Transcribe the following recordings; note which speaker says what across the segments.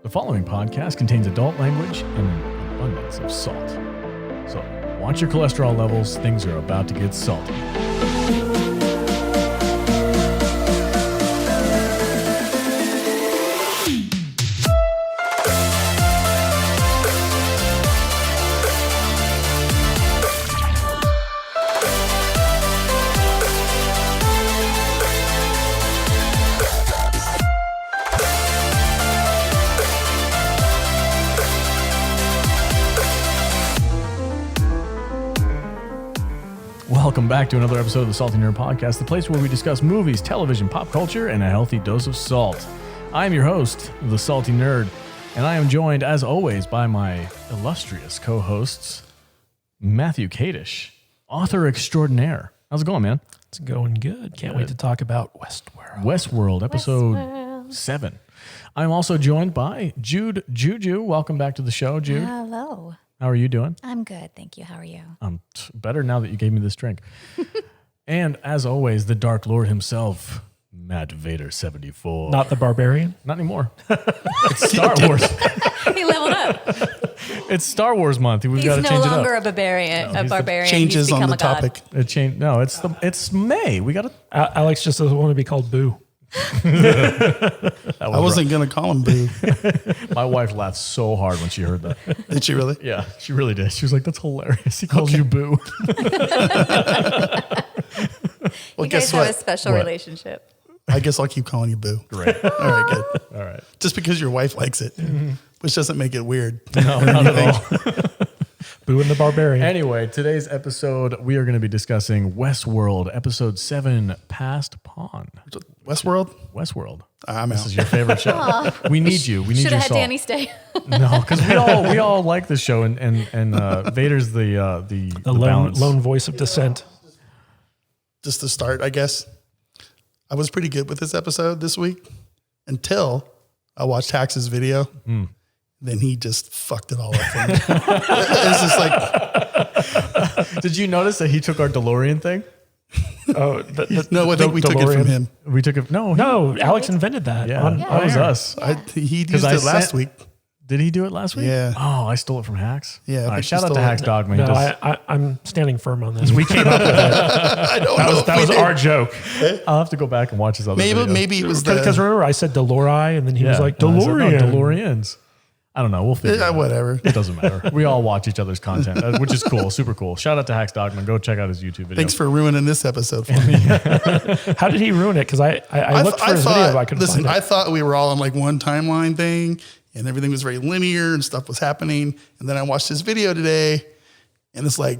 Speaker 1: The following podcast contains adult language and an abundance of salt. So, watch your cholesterol levels. Things are about to get salty. Welcome back to another episode of the Salty Nerd Podcast, the place where we discuss movies, television, pop culture, and a healthy dose of salt. I am your host, the Salty Nerd, and I am joined, as always, by my illustrious co-hosts, Matthew Kadish, author extraordinaire. How's it going, man?
Speaker 2: It's going good. Can't wait to talk about Westworld.
Speaker 1: Westworld, episode 7. I'm also joined by Jude. Juju, welcome back to the show, Jude.
Speaker 3: Hello.
Speaker 1: How are you doing?
Speaker 3: I'm good, thank you. How are you?
Speaker 1: I'm better now that you gave me this drink. And as always, the Dark Lord himself, MattVader 74.
Speaker 2: Not the barbarian?
Speaker 1: Not anymore. It's Star Wars.
Speaker 3: He leveled up.
Speaker 1: It's Star Wars month. We've got to
Speaker 3: He's
Speaker 1: change
Speaker 3: no longer
Speaker 1: it up.
Speaker 3: a barbarian.
Speaker 4: Changes
Speaker 3: He's
Speaker 4: on
Speaker 3: become
Speaker 4: the
Speaker 3: a god.
Speaker 4: topic.
Speaker 1: It changed. No, it's May. We got to.
Speaker 2: Alex just doesn't want to be called Boo.
Speaker 4: I wasn't going to call him Boo.
Speaker 1: My wife laughed so hard when she heard that.
Speaker 4: Did she really?
Speaker 1: Yeah, she really did. She was like, "That's hilarious." He calls you Boo.
Speaker 4: Well,
Speaker 3: You guys
Speaker 4: guess
Speaker 3: have a
Speaker 4: what?
Speaker 3: special relationship.
Speaker 4: I guess I'll keep calling you Boo.
Speaker 1: Great.
Speaker 4: All right, good.
Speaker 1: All right.
Speaker 4: Just because your wife likes it, which doesn't make it weird.
Speaker 1: No, not at all.
Speaker 2: Boo and the barbarian.
Speaker 1: Anyway, today's episode, we are going to be discussing Westworld, episode 7, Past Pawn.
Speaker 4: Westworld?
Speaker 1: Westworld.
Speaker 4: I'm
Speaker 1: This
Speaker 4: out.
Speaker 1: is your favorite show. We need you. We need
Speaker 3: Should
Speaker 1: your
Speaker 3: have had
Speaker 1: salt.
Speaker 3: Danny stay.
Speaker 1: No, because we all like this show, and Vader's the balance.
Speaker 2: lone voice of dissent.
Speaker 4: Just to start, I guess, I was pretty good with this episode this week until I watched Hax's video. Then he just fucked it all up for me. It's just like,
Speaker 1: Did you notice that he took our DeLorean thing?
Speaker 2: Oh,
Speaker 4: no, I think we took it from him.
Speaker 1: We took it. No,
Speaker 2: No, Alex invented that.
Speaker 1: yeah,
Speaker 2: on
Speaker 1: that was
Speaker 2: air.
Speaker 1: us.
Speaker 4: He used
Speaker 1: I
Speaker 4: it last
Speaker 1: sent-
Speaker 4: week.
Speaker 1: Did he do it last week?
Speaker 4: Yeah.
Speaker 1: Oh, I stole it from Hax.
Speaker 4: Yeah, I
Speaker 1: All right,
Speaker 4: think
Speaker 1: shout
Speaker 4: you
Speaker 1: out to
Speaker 4: stole
Speaker 1: Hax
Speaker 4: it.
Speaker 1: Dogman.
Speaker 2: No, I'm standing firm on this. We came up with it.
Speaker 4: I don't know.
Speaker 2: That was our joke.
Speaker 1: I'll have to go back and watch his other videos.
Speaker 4: Maybe it was
Speaker 2: Because remember, I said Dolores, and then he was like,
Speaker 1: and I said,
Speaker 2: DeLorean.
Speaker 1: no, DeLoreans. I don't know. We'll figure it out.
Speaker 4: whatever.
Speaker 1: It doesn't matter. We all watch each other's content, which is cool. Super cool. Shout out to Hax Dogman. Go check out his YouTube video.
Speaker 4: Thanks for ruining this episode for me.
Speaker 2: How did he ruin it? Because I looked for his video, but I couldn't find it.
Speaker 4: I thought we were all on like one timeline thing and everything was very linear and stuff was happening. And then I watched his video today and it's like,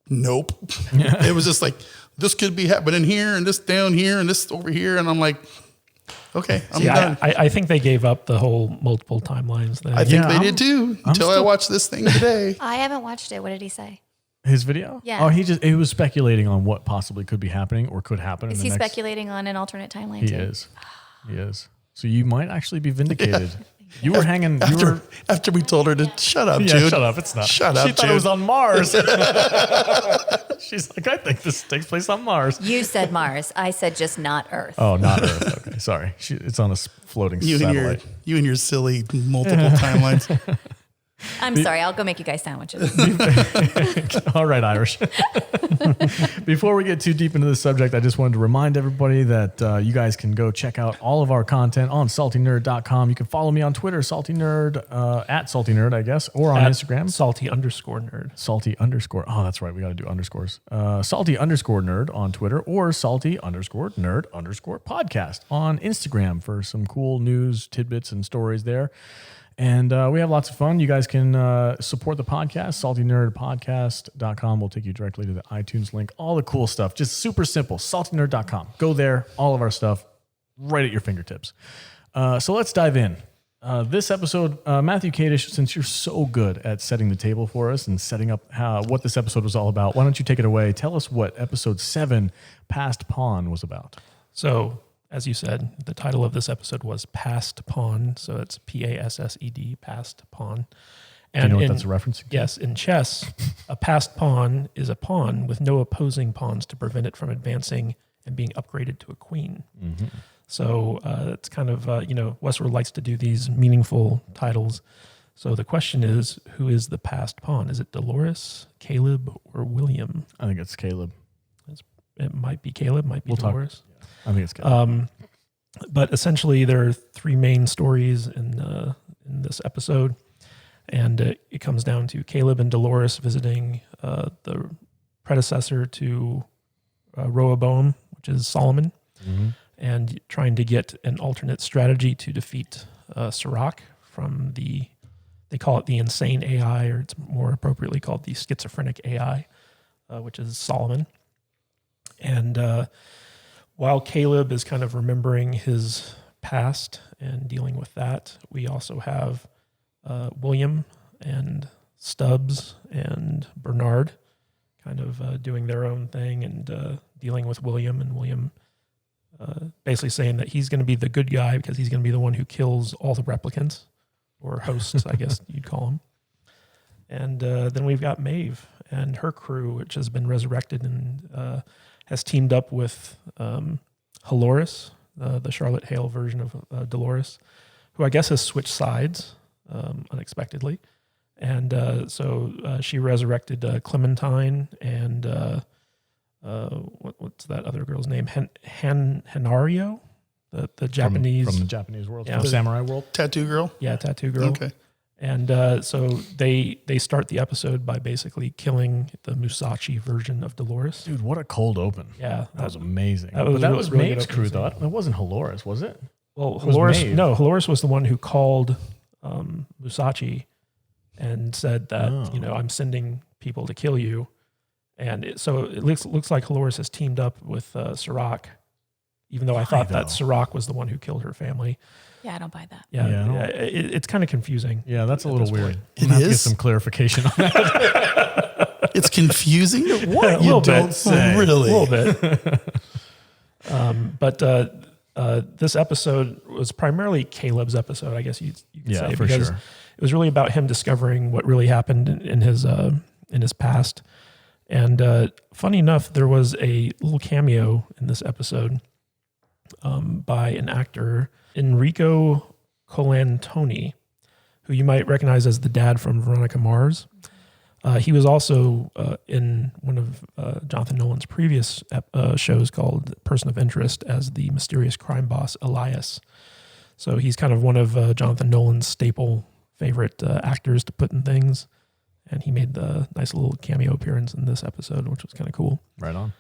Speaker 4: nope. It was just like, this could be happening here and this down here and this over here. And I'm like, okay, I'm done.
Speaker 2: I think they gave up the whole multiple timelines thing.
Speaker 4: I think
Speaker 1: Yeah,
Speaker 4: they
Speaker 1: I'm-
Speaker 4: did too until I
Speaker 1: still-
Speaker 4: watched this thing today.
Speaker 3: I haven't watched it. What did he say?
Speaker 1: His video?
Speaker 3: Yeah.
Speaker 1: Oh, he was speculating on what possibly could be happening or could happen.
Speaker 3: Is
Speaker 1: in
Speaker 3: he
Speaker 1: the next,
Speaker 3: speculating on an alternate timeline
Speaker 1: He
Speaker 3: too?
Speaker 1: is. He is. So you might actually be vindicated. You were hanging.
Speaker 4: After we told her to shut up,
Speaker 1: Yeah,
Speaker 4: Jude.
Speaker 1: shut up. It's not.
Speaker 4: Shut up,
Speaker 1: She thought
Speaker 4: Jude.
Speaker 1: it was on Mars. She's like, I think this takes place on Mars.
Speaker 3: You said Mars. I said just not Earth.
Speaker 1: Oh, not Earth. Okay, sorry. It's on a floating
Speaker 4: You
Speaker 1: satellite.
Speaker 4: and your silly multiple timelines.
Speaker 3: I'm sorry. I'll go make you guys sandwiches.
Speaker 1: All right, Irish. Before we get too deep into the subject, I just wanted to remind everybody that you guys can go check out all of our content on saltynerd.com. You can follow me on Twitter, saltynerd, at saltynerd, I guess, or on Instagram.
Speaker 2: Salty_nerd.
Speaker 1: Salty_. Oh, that's right. We got to do underscores. Salty_nerd on Twitter or salty_nerd_podcast on Instagram for some cool news, tidbits, and stories there. And we have lots of fun. You guys can support the podcast. SaltyNerdPodcast.com will take you directly to the iTunes link. All the cool stuff. Just super simple. SaltyNerd.com. Go there. All of our stuff right at your fingertips. So let's dive in. This episode, Matthew Kadish, since you're so good at setting the table for us and setting up what this episode was all about, why don't you take it away? Tell us what episode 7, Past Pawn, was about.
Speaker 2: So, as you said, the title of this episode was Past Pawn. So it's P-A-S-S-E-D, Past Pawn.
Speaker 1: Do you know what that's a reference to?
Speaker 2: Yes, in chess, a passed pawn is a pawn with no opposing pawns to prevent it from advancing and being upgraded to a queen.
Speaker 1: Mm-hmm.
Speaker 2: So it's kind of, Westworld likes to do these meaningful titles. So the question is, who is the past pawn? Is it Dolores, Caleb, or William?
Speaker 1: I think it's Caleb.
Speaker 2: It might be Caleb, might be Dolores.
Speaker 1: I think it's Caleb.
Speaker 2: But essentially, there are three main stories in this episode. And it comes down to Caleb and Dolores visiting the predecessor to Rehoboam, which is Solomon, and trying to get an alternate strategy to defeat Sirach from they call it the insane AI, or it's more appropriately called the schizophrenic AI, which is Solomon. And while Caleb is kind of remembering his past and dealing with that, we also have William and Stubbs and Bernard kind of doing their own thing and dealing with William, and William basically saying that he's going to be the good guy because he's going to be the one who kills all the replicants, or hosts, I guess you'd call them. And then we've got Maeve and her crew, which has been resurrected and has teamed up with Dolores, the Charlotte Hale version of Dolores, who I guess has switched sides unexpectedly. And so she resurrected Clementine and what's that other girl's name? Henario, the Japanese.
Speaker 1: From the Japanese world,
Speaker 2: Yeah.
Speaker 1: from Samurai world.
Speaker 4: Tattoo girl.
Speaker 2: Yeah, tattoo girl.
Speaker 4: Okay.
Speaker 2: And so they start the episode by basically killing the Musashi version of Dolores.
Speaker 1: Dude, what a cold open.
Speaker 2: Yeah,
Speaker 1: That was amazing.
Speaker 2: that was
Speaker 1: But that
Speaker 2: really-
Speaker 1: was
Speaker 2: really
Speaker 1: Maeve's
Speaker 2: good
Speaker 1: crew,
Speaker 2: opening
Speaker 1: though. It wasn't Dolores, was it?
Speaker 2: Well,
Speaker 1: was
Speaker 2: Dolores,
Speaker 1: Maeve.
Speaker 2: no, Dolores was the one who called Musashi and said that, I'm sending people to kill you. And so it looks like Dolores has teamed up with Sirach, even though I thought that Sirach was the one who killed her family.
Speaker 3: Yeah, I don't buy that.
Speaker 2: Yeah, it's kind of confusing.
Speaker 1: Yeah, that's a little weird.
Speaker 4: It
Speaker 1: I'm gonna have to get
Speaker 4: is?
Speaker 1: some clarification on that.
Speaker 4: It's confusing. What?
Speaker 2: A little
Speaker 4: don't
Speaker 2: bit.
Speaker 4: say. Really?
Speaker 2: A little bit. But this episode was primarily Caleb's episode, I guess you could say,
Speaker 1: for
Speaker 2: because
Speaker 1: sure.
Speaker 2: it was really about him discovering what really happened in his past. And funny enough, there was a little cameo in this episode by an actor, Enrico Colantoni, who you might recognize as the dad from Veronica Mars. He was also in one of Jonathan Nolan's previous shows called Person of Interest as the mysterious crime boss, Elias. So he's kind of one of Jonathan Nolan's staple favorite actors to put in things. And he made the nice little cameo appearance in this episode, which was kind of cool.
Speaker 1: Right on.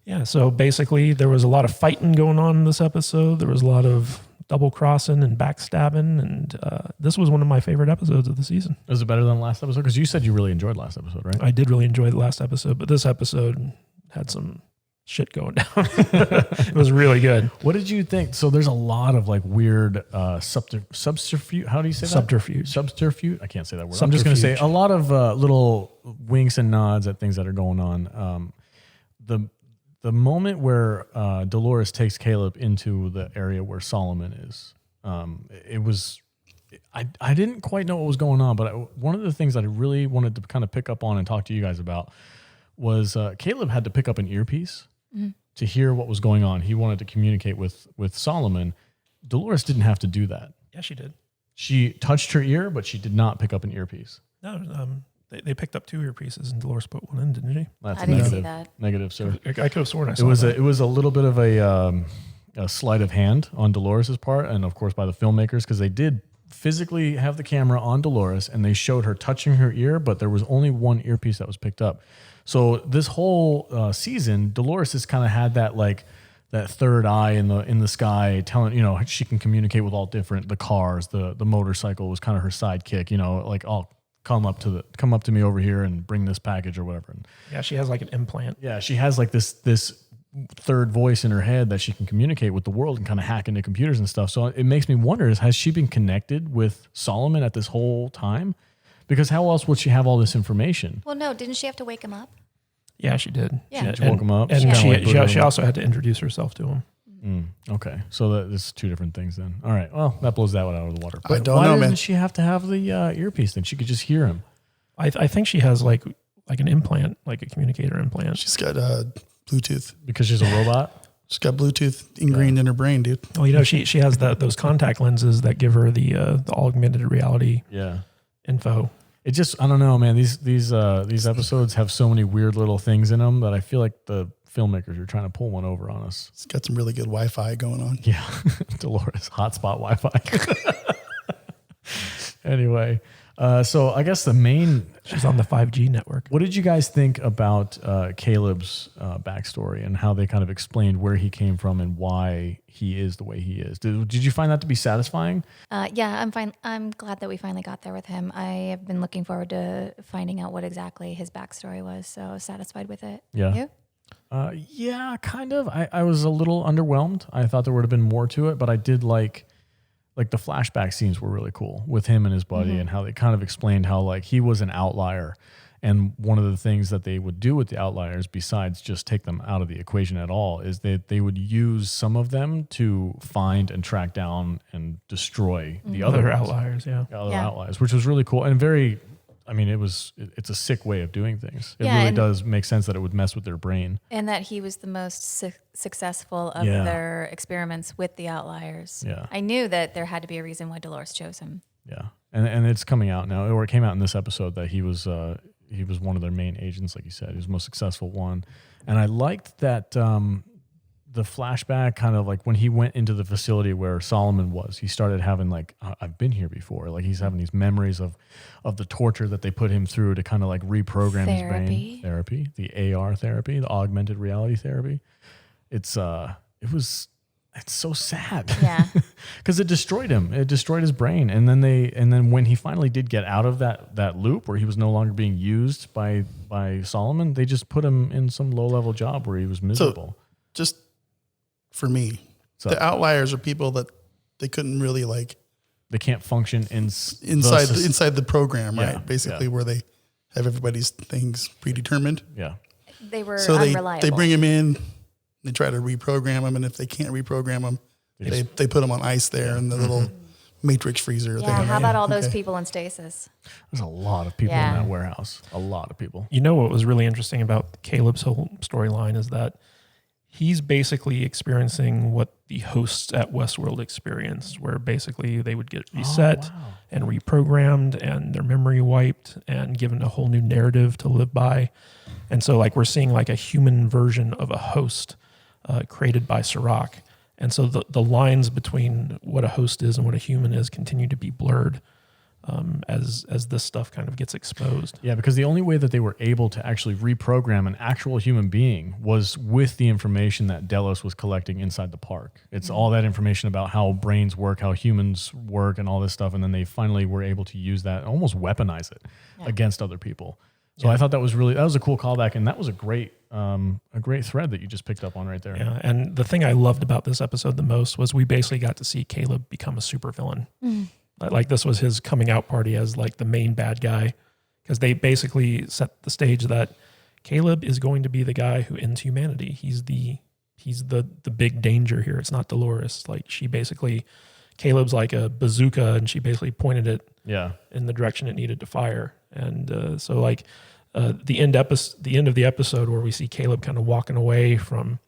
Speaker 2: Yeah, so basically there was a lot of fighting going on in this episode. There was a lot of double crossing and backstabbing, and this was one of my favorite episodes of the season.
Speaker 1: Was it better than last episode? Because you said you really enjoyed last episode, right?
Speaker 2: I did really enjoy the last episode, but this episode had some shit going down. It was really good.
Speaker 1: What did you think? So there's a lot of like weird subterfuge. How do you say that? Subterfuge. I can't say that word. I'm just going to say a lot of little winks and nods at things that are going on. The moment where Dolores takes Caleb into the area where Solomon is, it was. I didn't quite know what was going on, but one of the things that I really wanted to kind of pick up on and talk to you guys about was Caleb had to pick up an earpiece to hear what was going on. He wanted to communicate with Solomon. Dolores didn't have to do that.
Speaker 2: Yeah, she did.
Speaker 1: She touched her ear, but she did not pick up an earpiece.
Speaker 2: No, they picked up two earpieces and Dolores put one in, didn't she?
Speaker 1: That's
Speaker 3: I didn't
Speaker 1: negative.
Speaker 3: see that.
Speaker 1: Negative, sir.
Speaker 2: I could have sworn I saw
Speaker 1: It was a little bit of a sleight of hand on Dolores' part, and of course by the filmmakers, because they did physically have the camera on Dolores and they showed her touching her ear, but there was only one earpiece that was picked up. So this whole season, Dolores has kind of had that third eye in the sky, telling she can communicate with all different the cars, the motorcycle was kind of her sidekick. Like I'll come up to me over here and bring this package or whatever. And
Speaker 2: Yeah, she has like an implant.
Speaker 1: yeah, she has like this third voice in her head that she can communicate with the world and kind of hack into computers and stuff. So it makes me wonder: has she been connected with Solomon at this whole time? Because how else would she have all this information?
Speaker 3: Well, no, didn't she have to wake him up?
Speaker 2: Yeah, she did.
Speaker 3: Yeah.
Speaker 1: She woke him up.
Speaker 2: And
Speaker 1: Kinda like put him
Speaker 2: she
Speaker 1: on.
Speaker 2: also had to introduce herself to him.
Speaker 1: Okay, so that's two different things then. All right, well that blows that one out of the water.
Speaker 4: I
Speaker 1: But
Speaker 4: don't
Speaker 1: why
Speaker 4: know,
Speaker 1: doesn't
Speaker 4: man.
Speaker 1: she have to have the earpiece? Then she could just hear him.
Speaker 2: I think she has like an implant, like a communicator implant.
Speaker 4: She's got Bluetooth.
Speaker 1: Because she's a robot.
Speaker 4: She's got Bluetooth ingrained in her brain, dude.
Speaker 2: Well, you know, she has those contact lenses that give her the augmented reality info.
Speaker 1: It just, I don't know, man. These episodes have so many weird little things in them that I feel like the filmmakers are trying to pull one over on us.
Speaker 4: It's got some really good Wi-Fi going on.
Speaker 1: Yeah, Dolores hotspot Wi-Fi. Anyway, so I guess
Speaker 2: she's on the 5G network.
Speaker 1: What did you guys think about Caleb's backstory and how they kind of explained where he came from and why he is the way he is? Did you find that to be satisfying?
Speaker 3: Yeah, I'm fine. I'm glad that we finally got there with him. I have been looking forward to finding out what exactly his backstory was. So I was satisfied with it.
Speaker 1: Yeah.
Speaker 3: You?
Speaker 1: Yeah, kind of. I was a little underwhelmed. I thought there would have been more to it, but I did like the flashback scenes were really cool with him and his buddy and how they kind of explained how like he was an outlier. And one of the things that they would do with the outliers, besides just take them out of the equation at all, is that they would use some of them to find and track down and destroy the other
Speaker 2: outliers. Yeah.
Speaker 1: Outliers, which was really cool and very, I mean, it's a sick way of doing things. It really does make sense that it would mess with their brain. And
Speaker 3: that he was the most successful of their experiments with the outliers.
Speaker 1: Yeah.
Speaker 3: I knew that there had to be a reason why Dolores chose him.
Speaker 1: Yeah. And it's coming out now, or it came out in this episode that he was one of their main agents, like you said. He was the most successful one. And I liked that the flashback kind of like when he went into the facility where Solomon was, he started having like, I've been here before. Like he's having these memories of the torture that they put him through to kind of like reprogram his brain. Therapy, the AR therapy, the augmented reality therapy. It's so sad.
Speaker 3: Yeah.
Speaker 1: Because it destroyed him. It destroyed his brain. And then when he finally did get out of that loop where he was no longer being used by Solomon, they just put him in some low-level job where he was miserable.
Speaker 4: So just for me, the outliers are people that they couldn't really like.
Speaker 1: They can't function
Speaker 4: inside the program, right? Basically, where they have everybody's things predetermined.
Speaker 1: Yeah.
Speaker 3: They were
Speaker 4: so
Speaker 3: unreliable.
Speaker 4: They bring him in, they try to reprogram him, and if they can't reprogram him, they put them on ice there in the little matrix freezer.
Speaker 3: Yeah, how about all those people in stasis?
Speaker 1: There's a lot of people in that warehouse. A lot of people.
Speaker 2: You know what was really interesting about Caleb's whole storyline is that he's basically experiencing what the hosts at Westworld experienced, where basically they would get reset and reprogrammed and their memory wiped and given a whole new narrative to live by. And so like we're seeing like a human version of a host created by Sirach. And so the lines between what a host is and what a human is continue to be blurred as this stuff kind of gets exposed.
Speaker 1: Yeah, because the only way that they were able to actually reprogram an actual human being was with the information that Delos was collecting inside the park. It's all that information about how brains work, how humans work, and all this stuff. And then they finally were able to use that, almost weaponize it against other people. So I thought that was a cool callback, and that was a great thread that you just picked up on right there.
Speaker 2: Yeah, and the thing I loved about this episode the most was we basically got to see Caleb become a supervillain. Like this was his coming out party as like the main bad guy, because they basically set the stage that Caleb is going to be the guy who ends humanity. He's the big danger here. It's not Dolores. Like Caleb's like a bazooka, and she basically pointed it in the direction it needed to fire. And so like the end of the episode where we see Caleb kind of walking away from,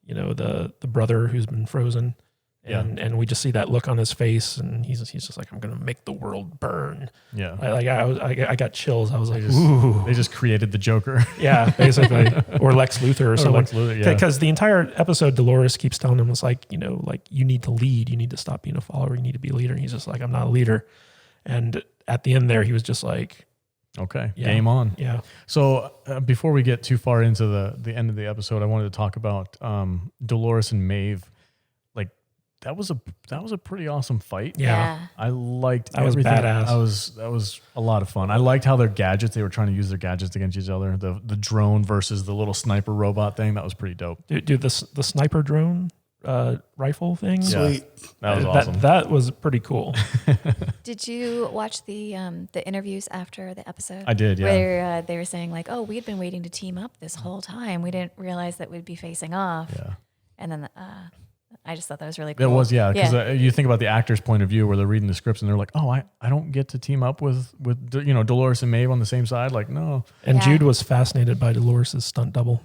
Speaker 2: the brother who's been frozen. And we just see that look on his face, and he's just like, I'm gonna make the world burn.
Speaker 1: Yeah,
Speaker 2: I got chills. I was like,
Speaker 1: ooh. They just created the Joker.
Speaker 2: Yeah, basically, or Lex Luthor or someone.
Speaker 1: Lex Luthor, yeah.
Speaker 2: Because the entire episode, Dolores keeps telling him, it's like, you need to lead. You need to stop being a follower. You need to be a leader. And he's just like, I'm not a leader. And at the end there, he was just like,
Speaker 1: okay, game on.
Speaker 2: Yeah.
Speaker 1: So before we get too far into the end of the episode, I wanted to talk about Dolores and Maeve. That was a pretty awesome fight.
Speaker 3: Yeah.
Speaker 1: I liked
Speaker 2: that
Speaker 1: everything.
Speaker 2: Was badass.
Speaker 1: That was a lot of fun. I liked how their gadgets, they were trying to use their gadgets against each other. The drone versus the little sniper robot thing, that was pretty dope.
Speaker 2: Dude, the sniper drone rifle thing?
Speaker 4: Sweet.
Speaker 1: That was awesome.
Speaker 2: That was pretty cool.
Speaker 3: Did you watch the interviews after the episode?
Speaker 1: I did, yeah.
Speaker 3: Where they were saying like, oh, we had been waiting to team up this whole time. We didn't realize that we'd be facing off.
Speaker 1: Yeah.
Speaker 3: And then I just thought that was really cool.
Speaker 1: It was, yeah, because you think about the actor's point of view where they're reading the scripts and they're like, oh, I don't get to team up with Dolores and Maeve on the same side. Like, no.
Speaker 2: And Jude was fascinated by Dolores' stunt double.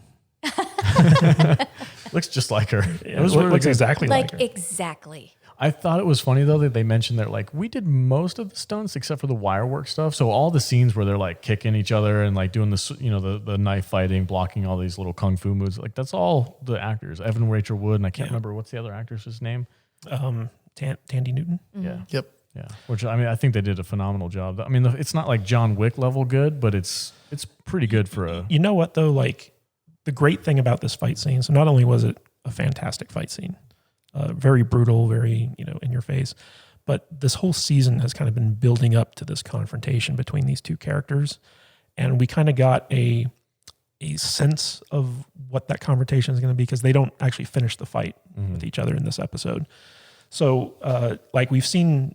Speaker 1: Looks just like her.
Speaker 2: It looks exactly like her.
Speaker 3: Exactly.
Speaker 1: I thought it was funny though that they mentioned that like we did most of the stunts except for the wire work stuff. So all the scenes where they're like kicking each other and like doing this, the knife fighting, blocking all these little kung fu moves, like that's all the actors. Evan Rachel Wood, and I can't remember what's the other actress's name.
Speaker 2: Tandy Newton.
Speaker 1: Yeah.
Speaker 4: Yep.
Speaker 1: Yeah. Which I think they did a phenomenal job. I mean, it's not like John Wick level good, but it's pretty good for a.
Speaker 2: You know what though? Like the great thing about this fight scene. So not only was it a fantastic fight scene. Very brutal, very, in your face. But this whole season has kind of been building up to this confrontation between these two characters. And we kind of got a sense of what that confrontation is going to be because they don't actually finish the fight with each other in this episode. So like we've seen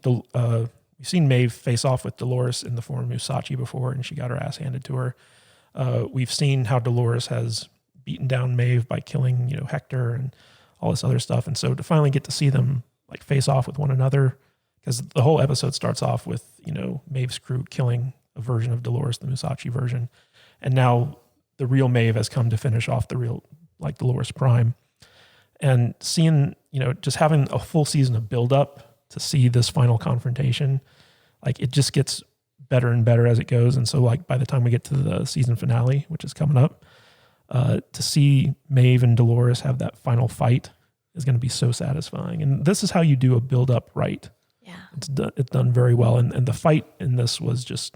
Speaker 2: Maeve face off with Dolores in the form of Musashi before, and she got her ass handed to her. We've seen how Dolores has beaten down Maeve by killing, Hector and all this other stuff. And so to finally get to see them like face off with one another, because the whole episode starts off with, Maeve's crew killing a version of Dolores, the Musashi version. And now the real Maeve has come to finish off the real, like Dolores Prime. And seeing, just having a full season of build up to see this final confrontation, like it just gets better and better as it goes. And so like by the time we get to the season finale, which is coming up, to see Maeve and Dolores have that final fight is going to be so satisfying. And this is how you do a build up right.
Speaker 3: Yeah.
Speaker 2: It's done very well. And the fight in this was just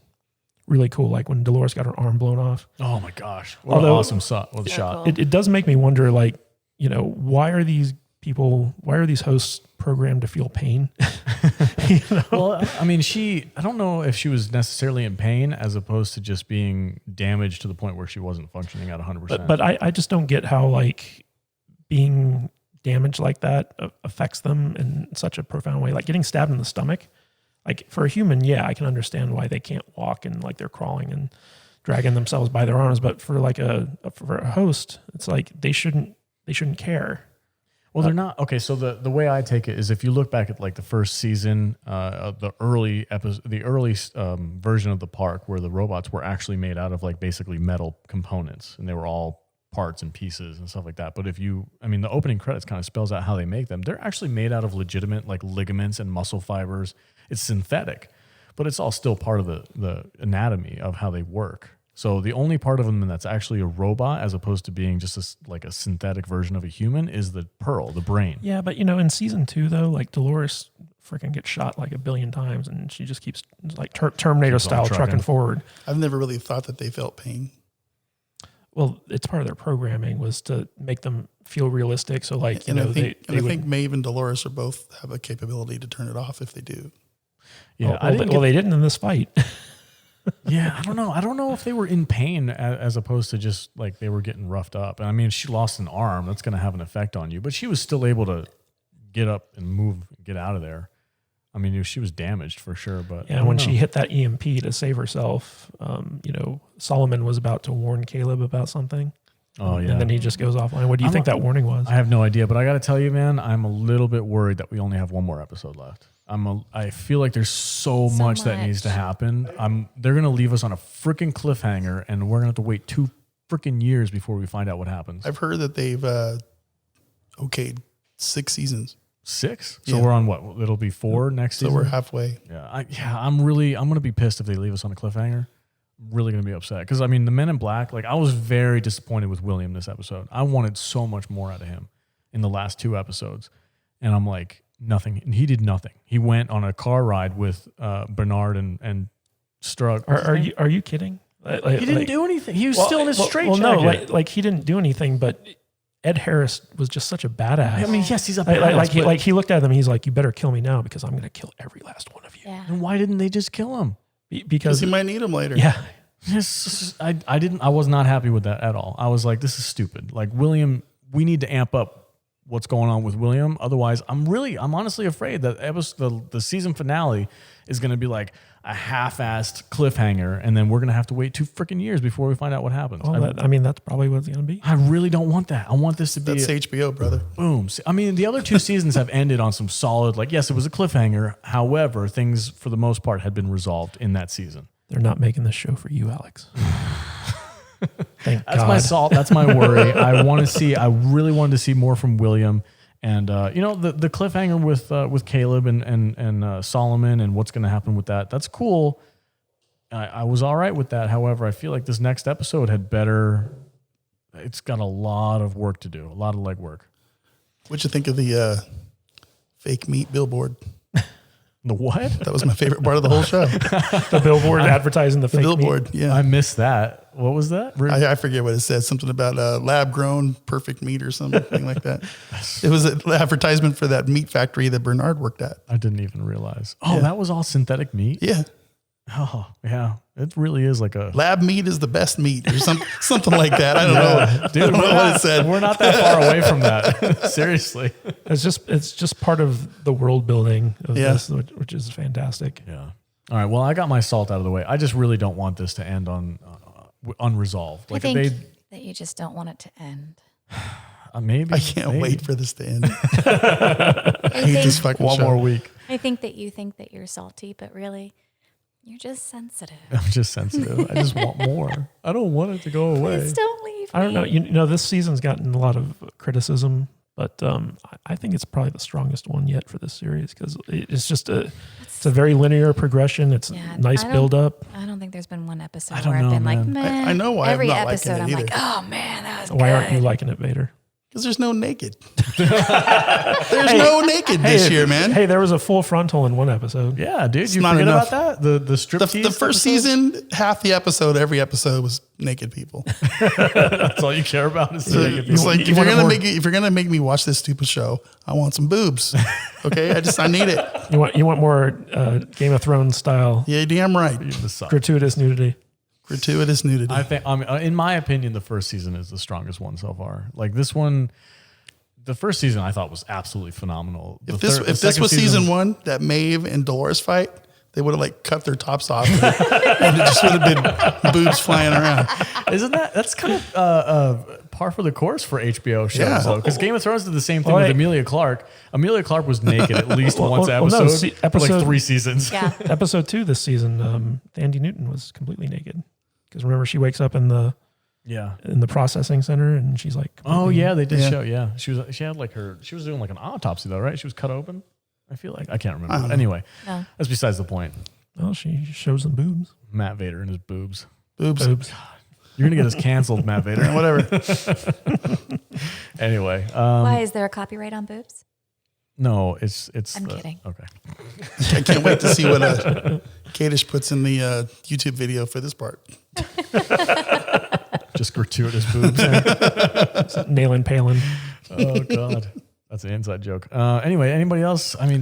Speaker 2: really cool. Like when Dolores got her arm blown off.
Speaker 1: Oh my gosh. What an awesome shot.
Speaker 3: Cool.
Speaker 2: It does make me wonder, like, why are these hosts programmed to feel pain?
Speaker 1: Well, I mean, I don't know if she was necessarily in pain as opposed to just being damaged to the point where she wasn't functioning at 100%.
Speaker 2: But I just don't get how like being damaged like that affects them in such a profound way. Like getting stabbed in the stomach, like for a human, yeah, I can understand why they can't walk and like they're crawling and dragging themselves by their arms. But for like for a host, it's like they shouldn't care.
Speaker 1: Well, they're not. Okay, so the way I take it is if you look back at like the first season, the early version of the park where the robots were actually made out of like basically metal components and they were all parts and pieces and stuff like that. But the opening credits kind of spells out how they make them. They're actually made out of legitimate like ligaments and muscle fibers. It's synthetic, but it's all still part of the anatomy of how they work. So the only part of them that's actually a robot as opposed to being just a synthetic version of a human is the pearl, the brain.
Speaker 2: Yeah, but in season 2 though, like Dolores freaking gets shot like a billion times and she just keeps like Terminator style trucking forward.
Speaker 4: I've never really thought that they felt pain.
Speaker 2: Well, it's part of their programming was to make them feel realistic. So like,
Speaker 4: I think Maeve and Dolores have a capability to turn it off if they do.
Speaker 2: Yeah. They didn't in this fight.
Speaker 1: Yeah, I don't know. I don't know if they were in pain as opposed to just like they were getting roughed up. And I mean, she lost an arm. That's going to have an effect on you. But she was still able to get up and move, get out of there. I mean, she was damaged for sure. But
Speaker 2: yeah, when she hit that EMP to save herself, Solomon was about to warn Caleb about something.
Speaker 1: Oh, yeah.
Speaker 2: And then he just goes offline. What do you think that warning was?
Speaker 1: I have no idea. But I got to tell you, man, I'm a little bit worried that we only have one more episode left. I feel like there's so much that needs to happen. They're going to leave us on a freaking cliffhanger and we're going to have to wait 2 freaking years before we find out what happens.
Speaker 4: I've heard that they've okayed 6 seasons.
Speaker 1: 6? So we're on what? It'll be 4 next season?
Speaker 4: So we're halfway.
Speaker 1: Yeah. I'm going to be pissed if they leave us on a cliffhanger. I'm really going to be upset. Because, I mean, the Men in Black, like I was very disappointed with William this episode. I wanted so much more out of him in the last 2 episodes. And I'm like, nothing. He did nothing. He went on a car ride with Bernard and Strug.
Speaker 2: Are you kidding?
Speaker 1: He didn't do anything. He was still in his straitjacket.
Speaker 2: Well, no, like he didn't do anything, but Ed Harris was just such a badass.
Speaker 1: I mean, yes, he's a badass.
Speaker 2: He looked at them. He's like, "You better kill me now because I'm going to kill every last one of you."
Speaker 3: Yeah.
Speaker 1: And why didn't they just kill him?
Speaker 2: Because
Speaker 4: he might need him later.
Speaker 2: Yeah.
Speaker 1: I was not happy with that at all. I was like, this is stupid. Like William, we need to amp up what's going on with William. Otherwise, I'm honestly afraid that the season finale is going to be like a half-assed cliffhanger, and then we're going to have to wait 2 freaking years before we find out what happens.
Speaker 2: Well, that's probably what it's going to be.
Speaker 1: I really don't want that. I want this to be
Speaker 4: That's HBO, brother.
Speaker 1: Boom. I mean, the other 2 seasons have ended on some solid, like, yes, it was a cliffhanger. However, things for the most part had been resolved in that season.
Speaker 2: They're not making this show for you, Alex. Thank
Speaker 1: That's
Speaker 2: God.
Speaker 1: my salt. That's my worry. I really wanted to see more from William. And the cliffhanger with Caleb and Solomon and what's going to happen with that. That's cool. I was all right with that. However, I feel like this next episode had better. It's got a lot of work to do, a lot of legwork.
Speaker 4: What'd you think of the fake meat billboard?
Speaker 1: The what?
Speaker 4: That was my favorite part of the whole show.
Speaker 2: The billboard advertising the
Speaker 4: The
Speaker 2: fake
Speaker 4: billboard,
Speaker 2: meat.
Speaker 4: yeah.
Speaker 1: I missed that. What was that?
Speaker 4: I forget what it said. Something about lab grown perfect meat or something like that. It was an advertisement for that meat factory that Bernard worked at.
Speaker 1: I didn't even realize. Oh,
Speaker 4: Yeah.
Speaker 1: that was all synthetic meat?
Speaker 4: Yeah.
Speaker 1: Oh, yeah. It really is like a...
Speaker 4: Lab meat is the best meat or something like that. I don't know.
Speaker 1: Dude,
Speaker 4: I don't know what it said.
Speaker 1: We're not that far away from that. Seriously.
Speaker 2: It's just part of the world building of
Speaker 4: Yeah.
Speaker 2: this, which is fantastic.
Speaker 1: Yeah. All right. Well, I got my salt out of the way. I just really don't want this to end on unresolved.
Speaker 3: I
Speaker 1: Like
Speaker 3: think
Speaker 1: if
Speaker 3: that you just don't want it to end.
Speaker 1: maybe
Speaker 4: I can't
Speaker 1: maybe.
Speaker 4: wait for this to end.
Speaker 3: I
Speaker 4: I hate this
Speaker 3: think,
Speaker 4: fucking
Speaker 1: one
Speaker 4: show.
Speaker 1: more week.
Speaker 3: I think that you think that you're salty, but really, you're just sensitive.
Speaker 1: I'm just sensitive. I just want more. I don't want it to go away.
Speaker 3: Please don't leave
Speaker 2: I don't know.
Speaker 3: me.
Speaker 2: You know, this season's gotten a lot of criticism, but I think it's probably the strongest one yet for this series because it's just it's a very linear progression. It's
Speaker 3: Yeah,
Speaker 2: nice
Speaker 3: I don't-
Speaker 2: build up.
Speaker 3: I don't think there's been one episode
Speaker 1: I don't
Speaker 3: where I've
Speaker 1: know,
Speaker 3: been like,
Speaker 1: man.
Speaker 3: man.
Speaker 4: I know why I'm
Speaker 3: Every
Speaker 4: not liking
Speaker 3: episode,
Speaker 4: it
Speaker 3: I'm like,
Speaker 4: either.
Speaker 3: oh man, that was
Speaker 2: Why aren't you
Speaker 3: good.
Speaker 2: liking it, Vader?
Speaker 4: Because there's no naked. There's no naked this year, man.
Speaker 2: Hey, there was a full frontal in one episode.
Speaker 1: Yeah, dude. You
Speaker 4: not
Speaker 1: forget
Speaker 4: enough.
Speaker 1: about that? The strip
Speaker 4: The first season, half the episode, every episode was naked people.
Speaker 1: That's all you care about is
Speaker 4: So
Speaker 1: the naked
Speaker 4: it's
Speaker 1: people.
Speaker 4: like
Speaker 2: you
Speaker 4: if you're
Speaker 2: want
Speaker 4: gonna
Speaker 2: more-
Speaker 4: make if you're gonna make me watch this stupid show, I want some boobs. Okay, I need it.
Speaker 2: You want more Game of Thrones style
Speaker 4: Yeah, damn right.
Speaker 1: The sun.
Speaker 2: gratuitous nudity.
Speaker 4: Gratuitous nudity.
Speaker 1: I think, in my opinion, the first season is the strongest one so far. Like this one, the first season I thought was absolutely phenomenal.
Speaker 4: if this was season 1, that Maeve and Dolores fight, they would have like cut their tops off, and it just would have been boobs flying around.
Speaker 1: isn't that's kind of par for the course for HBO shows
Speaker 4: Yeah.
Speaker 1: though? Because Game of Thrones did the same thing
Speaker 2: Well,
Speaker 1: with
Speaker 2: hey-
Speaker 1: Amelia Clark. Amelia Clark was naked at least once
Speaker 2: well,
Speaker 1: episode,
Speaker 2: no,
Speaker 1: for like
Speaker 2: episode-
Speaker 1: 3 seasons.
Speaker 3: Yeah.
Speaker 2: Episode 2 this season, Andy Newton was completely naked because remember she wakes up in the processing center and she's like,
Speaker 1: Oh
Speaker 2: completely-
Speaker 1: yeah, they did
Speaker 4: Yeah.
Speaker 1: show. Yeah, she was doing like an autopsy though, right? She was cut open. I feel like I can't
Speaker 4: I
Speaker 1: remember.
Speaker 4: don't
Speaker 1: But
Speaker 4: know.
Speaker 1: anyway,
Speaker 3: No.
Speaker 1: that's besides the point.
Speaker 2: Well, she shows them boobs.
Speaker 1: MattVader and his boobs.
Speaker 4: Boobs.
Speaker 2: Boobs.
Speaker 1: You're gonna get us canceled, MattVader.
Speaker 4: Whatever.
Speaker 1: Anyway,
Speaker 3: Why is there a copyright on boobs?
Speaker 1: no, it's.
Speaker 3: I'm kidding.
Speaker 1: Okay.
Speaker 4: I can't wait to see what Kadish puts in the YouTube video for this part.
Speaker 1: Just gratuitous boobs.
Speaker 2: Nailing Palin.
Speaker 1: Oh God, that's an inside joke. Anyway, anybody else? I mean,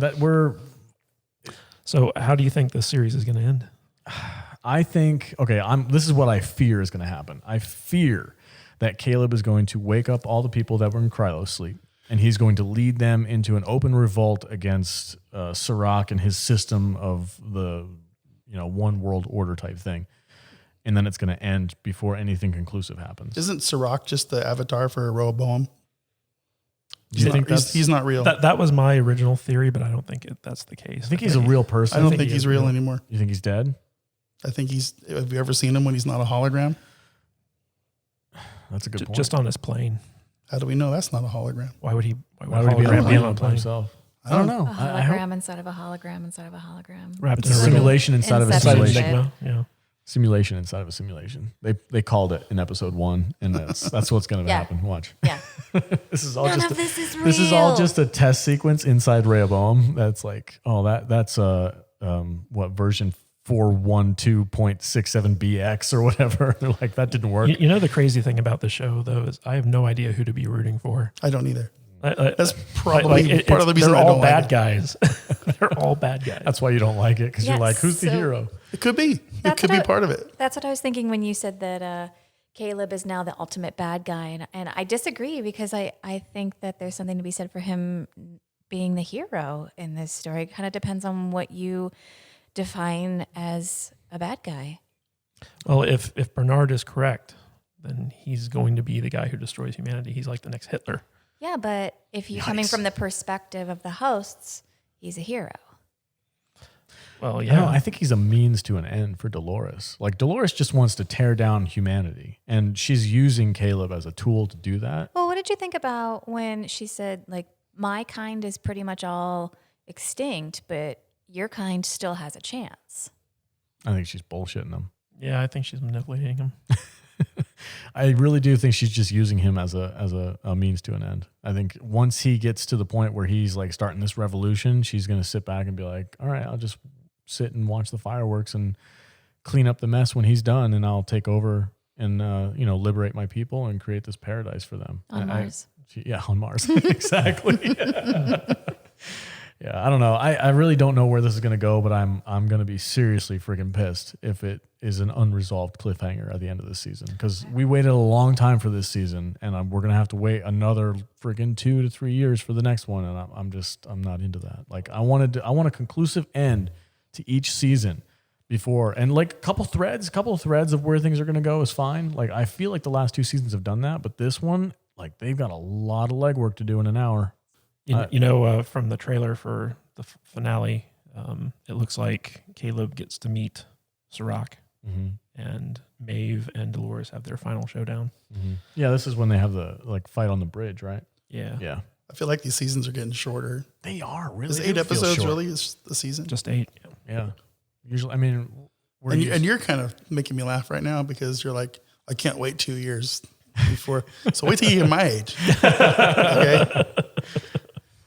Speaker 2: So how do you think this series is going to end?
Speaker 1: I think this is what I fear is going to happen. I fear that Caleb is going to wake up all the people that were in cryo sleep, and he's going to lead them into an open revolt against Sirach and his system of the one world order type thing. And then it's going to end before anything conclusive happens.
Speaker 4: Isn't Sirach just the avatar for Rehoboam?
Speaker 1: Do you think
Speaker 4: He's not real.
Speaker 2: That was my original theory, but I don't think that's the case.
Speaker 1: I think he's a real person.
Speaker 4: I don't
Speaker 2: think
Speaker 4: think
Speaker 2: he
Speaker 4: he's
Speaker 2: is
Speaker 4: real
Speaker 2: real.
Speaker 4: anymore.
Speaker 1: You think he's dead?
Speaker 4: I think have you ever seen him when he's not a hologram?
Speaker 1: That's a good point.
Speaker 2: just on his plane.
Speaker 4: How do we know that's not a hologram?
Speaker 2: Why would he?
Speaker 1: Why would he be
Speaker 2: hologram
Speaker 1: on
Speaker 2: be
Speaker 1: a
Speaker 2: on a
Speaker 1: by
Speaker 2: plane?
Speaker 1: himself? I don't know.
Speaker 3: A
Speaker 1: I hope
Speaker 3: hologram inside of a hologram inside of a hologram.
Speaker 2: Wrapped
Speaker 1: it's a
Speaker 2: in a ribbon.
Speaker 1: simulation inside of a
Speaker 3: Inception
Speaker 1: simulation.
Speaker 3: shit.
Speaker 2: Enigma. Yeah.
Speaker 1: Simulation inside of a simulation. They called it in episode 1, and that's what's going to
Speaker 3: Yeah.
Speaker 1: happen. Watch.
Speaker 3: Yeah.
Speaker 1: This is all
Speaker 3: None
Speaker 1: just
Speaker 3: of this is real.
Speaker 1: this is all just a test sequence inside Rehoboam. That's like, that's what version 412.67bx or whatever. They're like, that didn't work.
Speaker 2: You know the crazy thing about the show though is I have no idea who to be rooting for.
Speaker 4: I don't either.
Speaker 2: That's
Speaker 4: That's probably part of the reason
Speaker 2: they're
Speaker 4: I
Speaker 2: all
Speaker 4: don't
Speaker 2: bad
Speaker 4: like it.
Speaker 2: guys. They're all bad guys.
Speaker 1: That's why you don't like it, because you're
Speaker 3: Yes,
Speaker 1: like, who's the
Speaker 3: so-
Speaker 1: hero?
Speaker 4: It could be. It
Speaker 3: That's
Speaker 4: could be
Speaker 3: what I-
Speaker 4: part of it.
Speaker 3: That's what I was thinking when you said that Caleb is now the ultimate bad guy. And I disagree because I think that there's something to be said for him being the hero in this story. It kind of depends on what you define as a bad guy.
Speaker 2: Well, if Bernard is correct, then he's going to be the guy who destroys humanity. He's like the next Hitler.
Speaker 3: Yeah, but if you're coming
Speaker 1: Yikes.
Speaker 3: from the perspective of the hosts, he's a hero.
Speaker 2: Well,
Speaker 1: I,
Speaker 2: yeah.
Speaker 1: don't know, I think he's a means to an end for Dolores. Like Dolores just wants to tear down humanity, and she's using Caleb as a tool to do that.
Speaker 3: Well, what did you think about when she said, like, my kind is pretty much all extinct, but your kind still has a chance?
Speaker 1: I think she's bullshitting him.
Speaker 2: Yeah, I think she's manipulating him.
Speaker 1: I really do think she's just using him as a means to an end. I think once he gets to the point where he's like starting this revolution, she's going to sit back and be like, all right, I'll just sit and watch the fireworks and clean up the mess when he's done, and I'll take over and liberate my people and create this paradise for them.
Speaker 3: On Mars.
Speaker 1: On Mars. Exactly. Yeah, I don't know. I really don't know where this is going to go, but I'm going to be seriously freaking pissed if it is an unresolved cliffhanger at the end of this season, because we waited a long time for this season, and we're going to have to wait another freaking 2 to 3 years for the next one, and I'm not into that. Like I want a conclusive end to each season before, and like a couple of threads of where things are going to go is fine. Like I feel like the last 2 seasons have done that, but this one, like they've got a lot of legwork to do in an hour.
Speaker 2: From the trailer for the finale, it looks like Caleb gets to meet Sirach, and Maeve and Dolores have their final showdown.
Speaker 1: Mm-hmm. Yeah, this is when they have the fight on the bridge, right?
Speaker 2: Yeah.
Speaker 1: Yeah.
Speaker 4: I feel like these seasons are getting shorter.
Speaker 1: They are really.
Speaker 4: Is 8 episodes really is the season?
Speaker 2: Just 8.
Speaker 1: Yeah. Usually, I mean,
Speaker 4: and you're kind of making me laugh right now because you're like, I can't wait 2 years before. So wait till you get my age. Okay.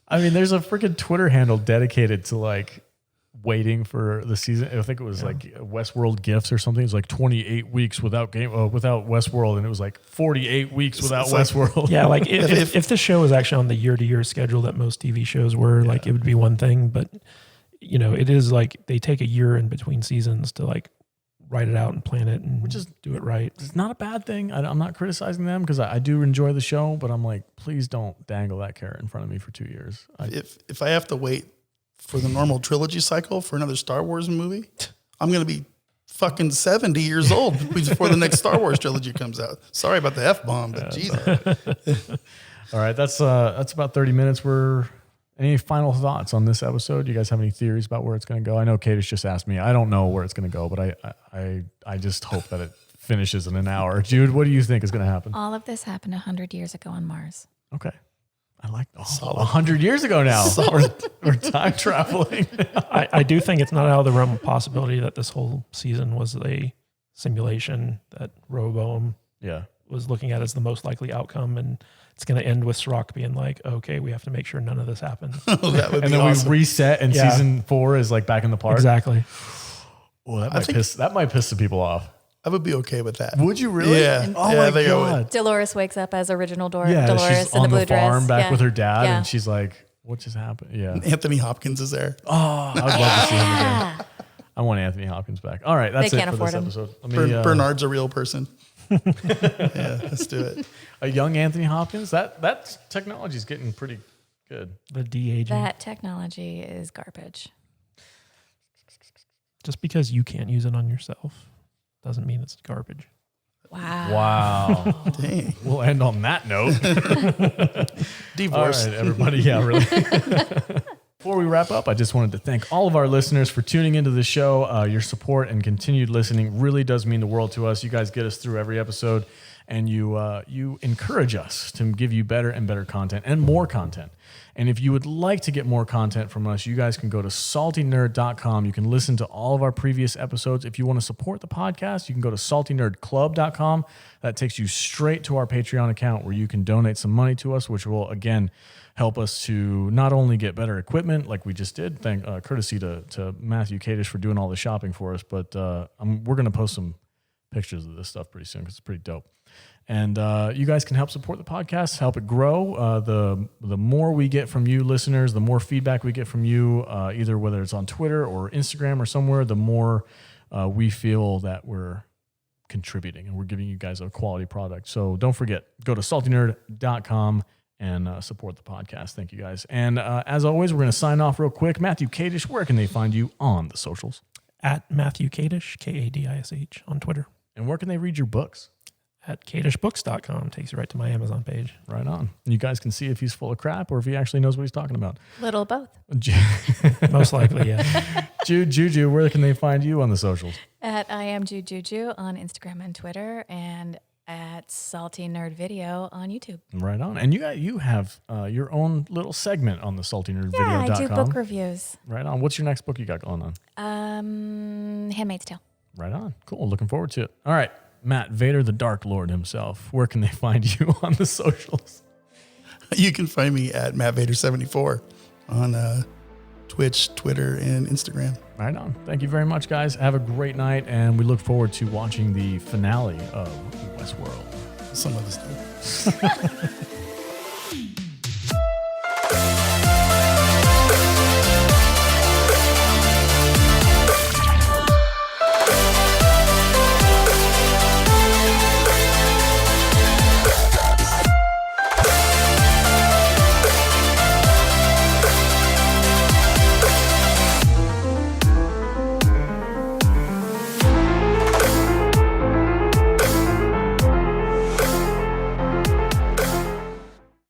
Speaker 1: I mean, there's a freaking Twitter handle dedicated to like waiting for the season. I think it was like Westworld gifts or something. It's like 28 weeks without Westworld, and it was like 48 weeks without Westworld.
Speaker 2: Yeah, like if the show was actually on the year-to-year schedule that most TV shows were, like it would be one thing, but it is like they take a year in between seasons to like write it out and plan it and do it right.
Speaker 1: It's not a bad thing. I'm not criticizing them because I do enjoy the show, but I'm like, please don't dangle that carrot in front of me for 2 years.
Speaker 4: If I have to wait for the normal trilogy cycle for another Star Wars movie, I'm going to be fucking 70 years old before the next Star Wars trilogy comes out. Sorry about the F-bomb, but Jesus.
Speaker 1: All right, that's about 30 minutes. Any final thoughts on this episode? Do you guys have any theories about where it's going to go? I know Kadish just asked me. I don't know where it's going to go, but I just hope that it finishes in an hour. Jude, what do you think is going to happen?
Speaker 3: All of this happened 100 years ago on Mars.
Speaker 1: Okay. I like 100 years ago now. We're time traveling.
Speaker 2: I do think it's not out of the realm of possibility that this whole season was a simulation that Rehoboam was looking at as the most likely outcome, and it's going to end with Sirach being like, okay, we have to make sure none of this happens.
Speaker 4: That would be
Speaker 1: then
Speaker 4: awesome.
Speaker 1: We reset, and season 4 is like back in the park.
Speaker 2: Exactly.
Speaker 1: Well, that might piss some people off.
Speaker 4: I would be okay with that.
Speaker 1: Would you really?
Speaker 4: Yeah.
Speaker 1: Oh
Speaker 4: yeah,
Speaker 1: my God.
Speaker 3: Dolores wakes up as original Dolores
Speaker 1: she's
Speaker 3: in
Speaker 1: on
Speaker 3: the blue
Speaker 1: the farm
Speaker 3: dress.
Speaker 1: back with her dad,
Speaker 3: Yeah.
Speaker 1: and she's like, what just happened? Yeah.
Speaker 4: Anthony Hopkins is there.
Speaker 1: Oh, I would love to see him again. I want Anthony Hopkins back. All right, that's
Speaker 3: They
Speaker 1: it
Speaker 3: can't
Speaker 1: for this
Speaker 3: afford him.
Speaker 1: episode.
Speaker 4: Bernard's a real person. Yeah, let's do it.
Speaker 1: A young Anthony Hopkins. That technology is getting pretty good.
Speaker 2: The de-aging.
Speaker 3: That technology is garbage.
Speaker 2: Just because you can't use it on yourself doesn't mean it's garbage.
Speaker 3: Wow.
Speaker 4: Dang.
Speaker 1: We'll end on that note.
Speaker 4: Divorce.
Speaker 1: All right, everybody. Yeah, really. Before we wrap up, I just wanted to thank all of our listeners for tuning into the show. Your support and continued listening really does mean the world to us. You guys get us through every episode, and you encourage us to give you better and better content and more content. And if you would like to get more content from us, you guys can go to saltynerd.com. You can listen to all of our previous episodes. If you want to support the podcast, you can go to saltynerdclub.com. That takes you straight to our Patreon account where you can donate some money to us, which will, again, help us to not only get better equipment like we just did, courtesy to Matthew Kadish for doing all the shopping for us, but we're going to post some pictures of this stuff pretty soon because it's pretty dope. And you guys can help support the podcast, help it grow. The more we get from you listeners, the more feedback we get from you, either whether it's on Twitter or Instagram or somewhere, the more we feel that we're contributing and we're giving you guys a quality product. So don't forget, go to saltynerd.com and support the podcast. Thank you guys. And as always, we're going to sign off real quick. Matthew Kadish, where can they find you on the socials?
Speaker 2: At Matthew Kadish, Kadish, on Twitter.
Speaker 1: And where can they read your books?
Speaker 2: at kadishbooks.com. Takes you right to my Amazon page.
Speaker 1: Right on. You guys can see if he's full of crap or if he actually knows what he's talking about.
Speaker 3: Little both.
Speaker 2: Most likely, yeah.
Speaker 1: Juju, where can they find you on the socials?
Speaker 3: At I am Juju on Instagram and Twitter, and at Salty Nerd Video on YouTube.
Speaker 1: Right on. And you have your own little segment on the saltynerdvideo.com.
Speaker 3: Yeah, I do book reviews.
Speaker 1: Right on. What's your next book you got going on?
Speaker 3: Handmaid's Tale.
Speaker 1: Right on. Cool. Looking forward to it. All right. MattVader, the Dark Lord himself. Where can they find you on the socials?
Speaker 4: You can find me at MattVader74 on Twitch, Twitter, and Instagram.
Speaker 1: Right on. Thank you very much, guys. Have a great night, and we look forward to watching the finale of Westworld.
Speaker 4: Some of this stuff.